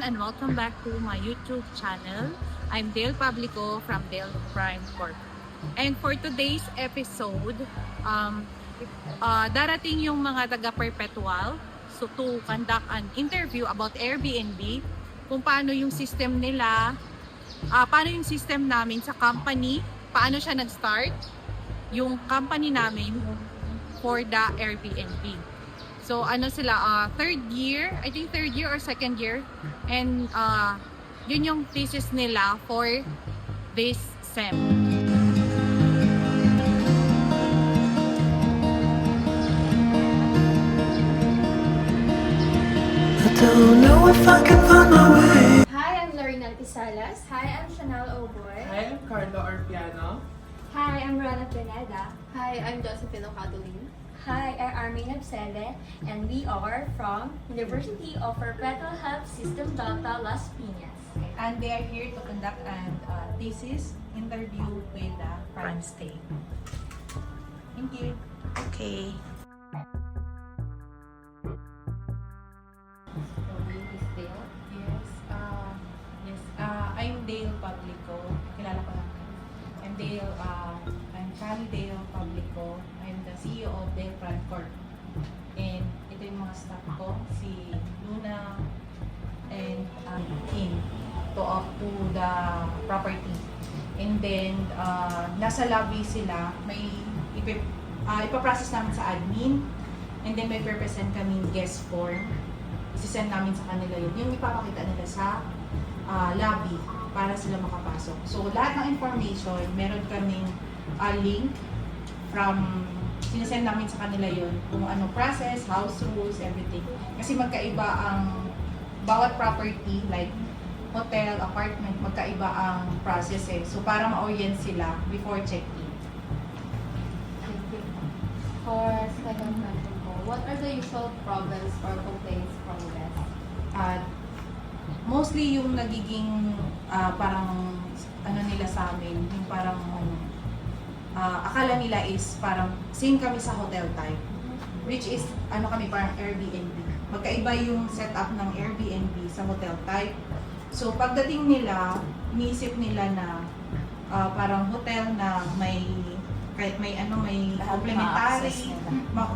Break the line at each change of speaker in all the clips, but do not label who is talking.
and welcome back to my YouTube channel. I'm Dale Publico from Dale Prime Corp. And for today's episode, darating yung mga taga-perpetual to conduct an interview about Airbnb, kung paano yung system nila, paano yung system namin sa company, paano siya nag-start, yung company namin for the Airbnb. So ano sila, third year or second year, and yun yung thesis nila for this SEM.
I don't know if I can find my way.
Hi, I'm Lorena Tisalas. Hi, I'm Chanel Oboy.
Hi, I'm Carlo Arpiano.
Hi, I'm Rana Pineda.
Hi, I'm Josephine Ocadolin.
Hi, I'm Armin Absele, and we are from University of Perpetual Health System Delta, Las Piñas.
And they are here to conduct an thesis interview with the Prime State. Thank you.
Okay.
I'm Dale Publico. Kilala ko lang. I'm Cali Dale Publico. I'm the CEO of Dale Prime Corp. And ito yung mga staff ko, si Luna and Kim to the property. And then, nasa lobby sila, may ipaprocess namin sa admin, and then may present kaming guest form. Isisend namin sa kanila yun. Yung ipapakita nila sa lobby para sila makapasok. So, lahat ng information, meron kaming link from, sinesend namin sa kanila yun, kung anong process, house rules, everything. Kasi magkaiba ang bawat property, like hotel, apartment, magkaiba ang process eh. So, para ma-orient sila before check-in.
For second question po, what are the usual problems or complaints from guests?
Mostly yung nagiging parang ano nila sa amin, yung parang akala nila is parang same kami sa hotel type, which is ano kami parang Airbnb. Magkaiba yung setup ng Airbnb sa hotel type. So pagdating nila, iniisip nila na parang hotel na may complimentary,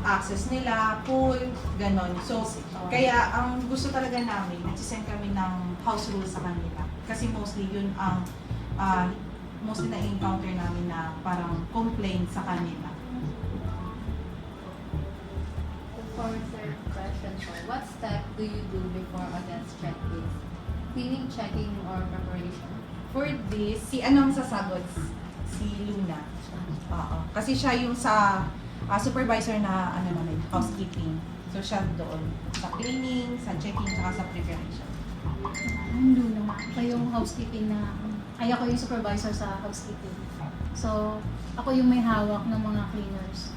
access nila, pool, ganon. So, kaya ang gusto talaga namin, nagsisend kami ng house rules sa kanila. Kasi mostly yun ang mostly na-encounter namin na parang complaint sa kanila.
For third question po, what step do you do before a guest check-in? Cleaning, checking, or preparation?
For this, si anong sasagot? Si Luna. Oo. Kasi siya yung sa supervisor na namin, housekeeping. So siya doon sa cleaning, sa checking, saka sa preparation.
Hindi naman. Ako yung housekeeping ako yung supervisor sa housekeeping. So, ako yung may hawak ng mga cleaners.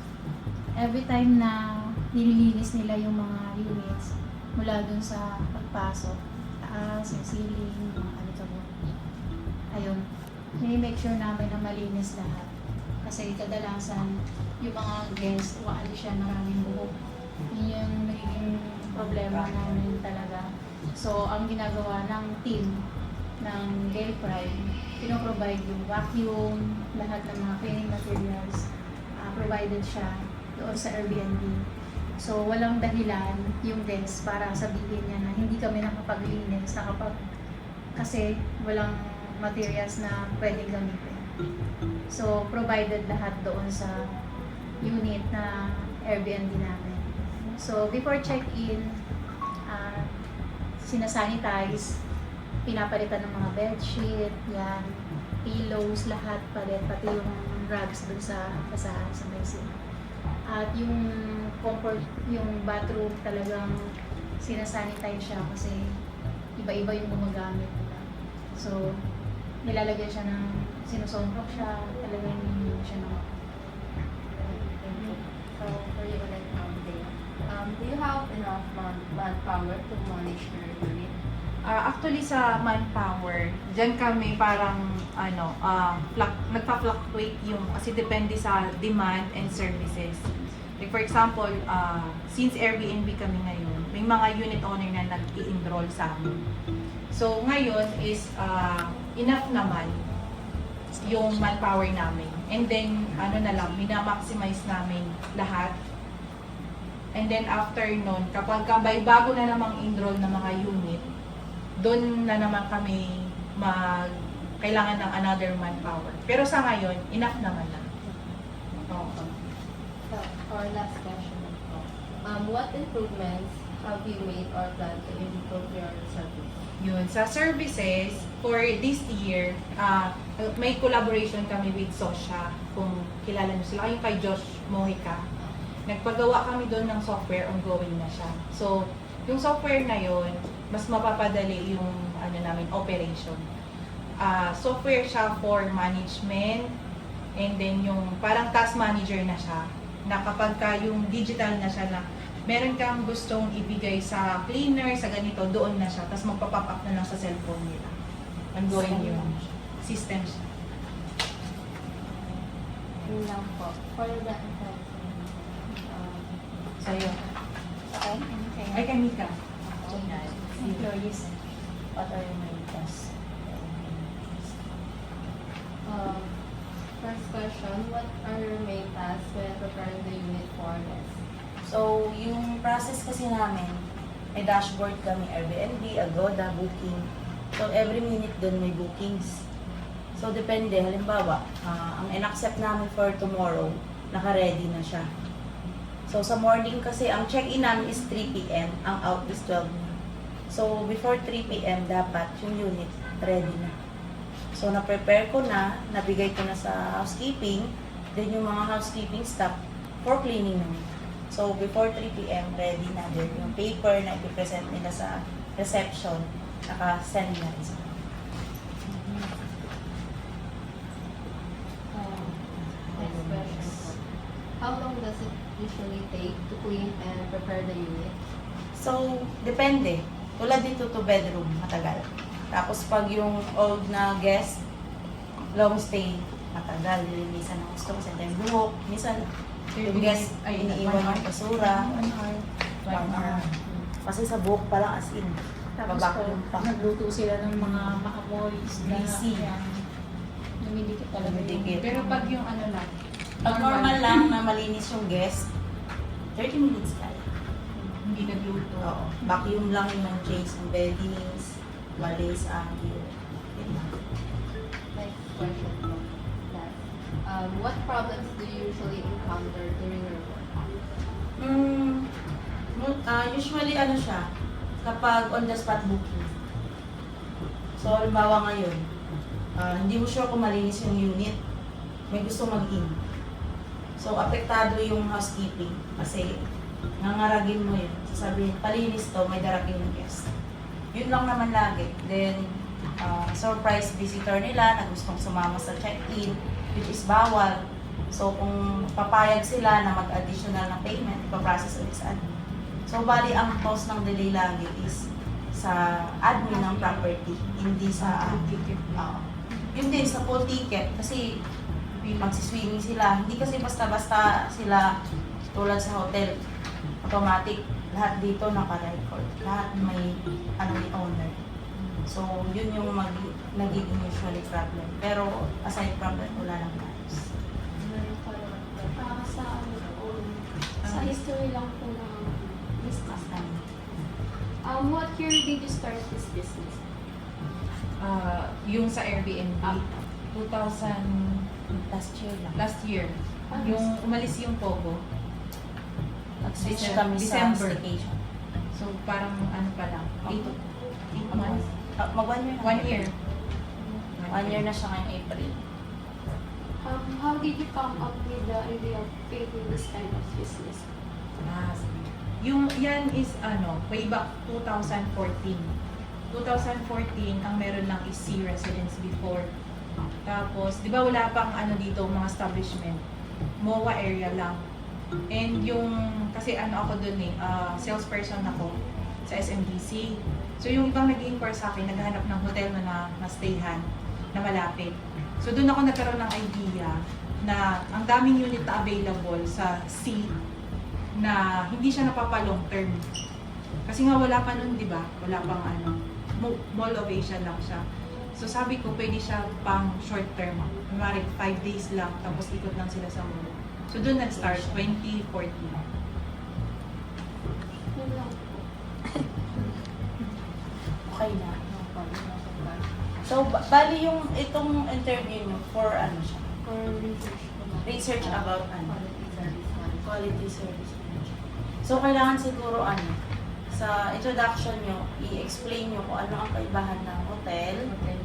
Every time na nililinis nila yung mga units, mula dun sa pagpasok, taas, yung ceiling, mga alikabok. Ayun. Make sure namin na malinis lahat. Kasi kadalasan, yung mga guests, umaali siya maraming buhok. Yun yung nagiging problema namin talaga. So, ang ginagawa ng team ng Dale Prime, pinoprovide yung vacuum, lahat ng mga cleaning materials, provided siya doon sa Airbnb. So, walang dahilan yung guest para sabihin niya na hindi kami nakapaglinis, kasi walang materials na pwedeng gamitin. So, provided lahat doon sa unit na Airbnb namin. So, before check-in, sinasanitize, pinapalitan ng mga bedsheet, yan, pillows, lahat palit, pati yung rugs dun sa basahan sa mesa. At yung bathroom talagang sinasanitize siya kasi iba-iba yung gumagamit nila. So, nilalagyan siya ng, sinusonrock siya, talagang hindi siya ng
So, for you ulit, Dale. Do you have enough manpower to manage your unit?
Actually sa manpower, dyan kami parang nagpa-fluctuate yung kasi depende sa demand and services. Like for example, since Airbnb kami ngayon, may mga unit owner na nag-i-enroll sa amin. So ngayon is enough naman yung manpower namin. And then ano na lang, minamaximize namin lahat. And then after nun, kapag may bago na namang enroll na mga unit, doon na naman kami kailangan ng another manpower. Pero sa ngayon, enough naman na. Okay.
So, our last question. What improvements have you made or plan to improve your service?
Yun, sa services, for this year, may collaboration kami with Sosha, kung kilala nyo sila, yung kay Josh Mojica. Nagpagawa kami doon ng software, ongoing na siya. So, yung software na yun, mas mapapadali yung namin, operation. Software siya for management, and then yung parang task manager na siya, na kapag yung digital na siya na meron kang gustong ibigay sa cleaner, sa ganito, doon na siya. Tapos magpa-pop up na lang sa cellphone nila. Ongoing yung system siya.
Yun lang po. For the
Sa'yo.
Okay.
Ay, kay Mika.
Employees.
What are your main tasks?
First question, what are your main tasks when preparing the unit for this?
So, yung process kasi namin, may dashboard kami, Airbnb, Agoda, booking. So, every minute dun may bookings. So, depende. Halimbawa, ang in-accept namin for tomorrow, naka-ready na siya. So, sa morning kasi, ang check-in namin is 3 p.m., ang out is 12 noon. So, before 3 p.m., dapat yung unit ready na. So, na-prepare ko na, nabigay ko na sa housekeeping, then yung mga housekeeping staff for cleaning namin. So, before 3 p.m., ready na din yung paper na ipipresent nila sa reception, naka-send na rin sa
Next question. How long does it usually take to clean and prepare the unit?
So, depende. Tulad dito to bedroom, matagal. Tapos pag yung old na guest, long stay, matagal. Lilinisan ng gusto, kasi time buhok. Minsan, yung guest ay iniiwan ng basura.
1 hour.
1 hour. Kasi sa buhok pa lang as in.
Tapos
Babakulong
po, nagluto sila ng mga maamoy,
Greasy.
Lumidikit talaga yung
Lumidikit.
Pero pag yung ano lang,
Pag normal lang na malinis yung guest, 30 minutes kaya.
hindi nagluto.
Oo. Vacuum lang yung change ng beddings, walis, angil. Yun lang.
Next question po. Last. What problems do you usually encounter during your work?
Usually ano siya, kapag on the spot booking. So, halimbawa ngayon, hindi mo sure kung malinis yung unit, may gusto mag-in. So, apektado yung housekeeping kasi nangaragin mo yun. Sasabihin, palinis to, may darating yung guest. Yun lang naman lagi. Then, surprise visitor nila na gustong sumama sa check-in, which is bawal. So, kung papayag sila na mag-additional ng payment, ipaprocess ulit sa admin. So, bali, ang cost ng delay lagi is sa admin ng property, hindi sa yun din, sa full ticket. Kasi, magsiswimming sila. Hindi kasi basta-basta sila tulad sa hotel. Automatic. Lahat dito naka-record. Lahat may ni owner. So, yun yung nagiging usually problem. Pero, aside from that, wala lang ayos.
Sa history lang po ng business.
Basta.
What year did you start this business?
Yung sa Airbnb, 2000
Last year lang.
last year. Yung umalis yung Pogo.
Nag-switch kami sa
December.
staycation.
So parang ano pa lang, 8 months.
Mag 1 year na.
1 year.
1 year na siya ngayong April.
How did you come up with the idea of creating this kind of business?
Sige. Yung yan is way back 2014. 2014, ang meron lang is C residence before. Tapos, di ba wala pang dito, mga establishment. MOA area lang. And yung, kasi ako dun salesperson ako sa SMDC. So yung ibang nag-inquire sa akin, naghahanap ng hotel na stayhan, na malapit. So doon ako nagkaroon ng idea na ang daming unit na available sa C na hindi siya napapa long term. Kasi nga wala pa nun, di ba? Wala pang Mall of Asia lang siya. So sabi ko, pwede siya pang short term. Kunwari, 5 days lang, tapos ikot lang sila sa mall. So doon nag-start, 2014.
Yun lang po.
Okay na. No problem. No problem. So, bali yung itong interview nyo for ano siya?
For research po.
Research about ano?
Quality service management.
Quality service management. So, kailangan siguro ano, sa introduction nyo, i-explain nyo kung ano ang kaibahan ng hotel,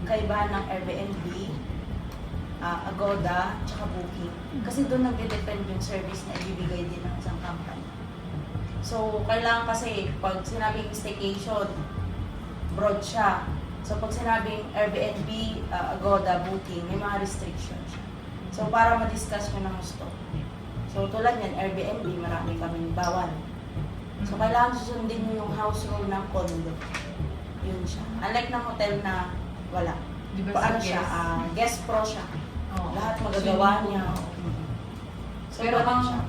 kaibahan ng Airbnb, Agoda, tsaka Booking. Kasi doon nagde-depend yung service na ibibigay din ng isang company. So, kailangan kasi, pag sinabing staycation, broad siya. So, pag sinabing Airbnb, Agoda, Booking, may mga restrictions siya. So, para ma-discuss nyo ng gusto. So, tulad yan, Airbnb, marami kaming bawal. So, kailangan susundin nyo yung house rule ng condo. Yun siya. Unlike ng hotel na wala.
Di ba
Paano
sa
siya?
guest?
Guest pro siya.
Oo.
Lahat magagawa niya. So,
Pero
ganun
ang
siya.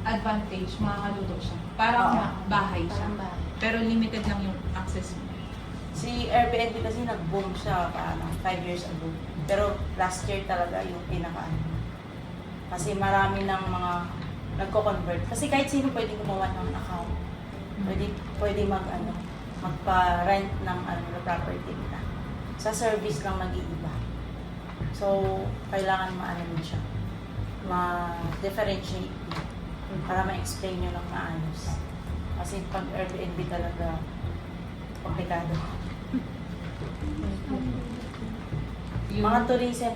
advantage, makakaluto siya. Parang
Oo.
bahay siya.
Parang ba?
Pero limited lang yung access mo.
Si Airbnb kasi nag-boom siya parang 5 years ago. Pero last year talaga yung pinaka-ano. Kasi marami ng mga nagko-convert. Kasi kahit sino pwede gumawa ng account. Pwede magpa-rent ng na property nila. Sa service lang nag-iiba. So, kailangan maano siya. Ma-differentiate mo para ma-explain nyo ng maayos. Kasi pag Airbnb talaga, komplikado. Mga tourism.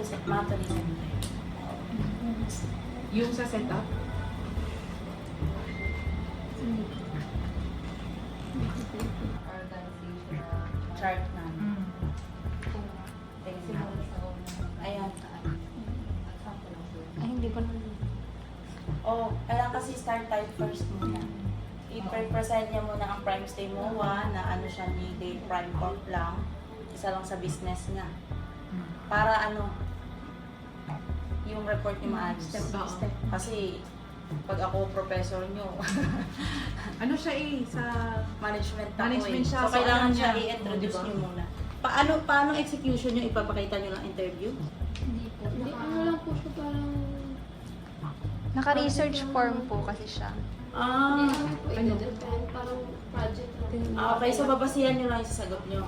Yung sa setup,
Organizational
Chart na.
Kung
Tingnan
simula
natin.
sa una.
Ayan.
Example lang po.
Ay, hindi ko na.
Oh, kailangan kasi start type first muna. I-present niya muna ang prime stay mo na ano siya ni day prime corp lang. Isa lang sa business niya. Para ano, yung report ni maayos.
Step by
Oo.
step.
Kasi pag ako professor nyo,
ano siya sa
management ako
Management
eh.
siya,
So,
so
kailangan
alam
siya
niya.
i-introduce
Diba?
nyo muna. Paano execution nyo? Ipapakita nyo lang interview?
Hindi po.
Hindi, ano lang po siya parang...
Naka-research form po kasi siya.
Hindi
Ah,
namin po
Ano?
ito-depend. Parang project lang.
okay. So, babasihan nyo lang yung sasagot nyo.